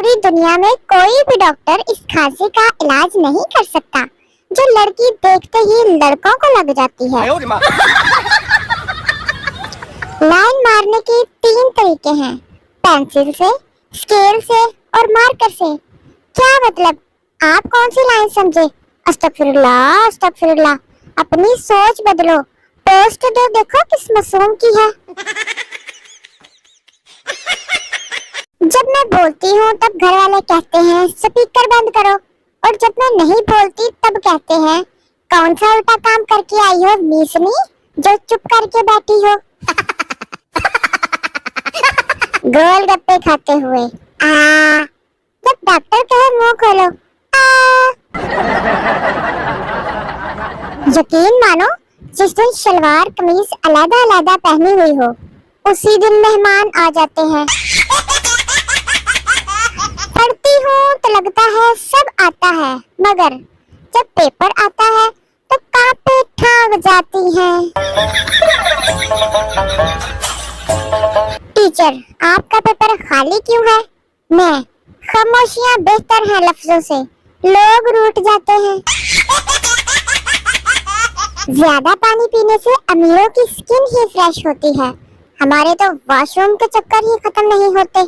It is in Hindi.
पूरी दुनिया में कोई भी डॉक्टर इस खांसी का इलाज नहीं कर सकता जो लड़की देखते ही लड़कों को लग जाती है। लाइन मारने के 3 तरीके हैं, पेंसिल से, स्केल से और मार्कर से। क्या मतलब, आप कौन सी लाइन समझे? अस्तगफिरुल्लाह, अस्तगफिरुल्लाह। अपनी सोच बदलो। पोस्ट दो, देखो किस मासूम की है। जब मैं बोलती हूँ तब घर वाले कहते हैं स्पीकर बंद करो, और जब मैं नहीं बोलती तब कहते हैं कौन सा उल्टा काम करके आई हो मीसनी, जो चुप करके बैठी हो। गोलगप्पे खाते हुए जब डॉक्टर कहे मुंह खोलो यकीन मानो, जिस दिन सलवार कमीज अलग-अलग पहनी हुई हो उसी दिन मेहमान आ जाते हैं। पढ़ती हूँ तो लगता है सब आता है, मगर जब पेपर आता है तो कांपे ठाक जाती हैं। टीचर, आपका पेपर खाली क्यों है? मैं, खामोशियाँ बेहतर हैं लफ्जों से, लोग रूठ जाते हैं। ज्यादा पानी पीने से अमीरों की स्किन ही फ्रेश होती है, हमारे तो वॉशरूम के चक्कर ही खत्म नहीं होते।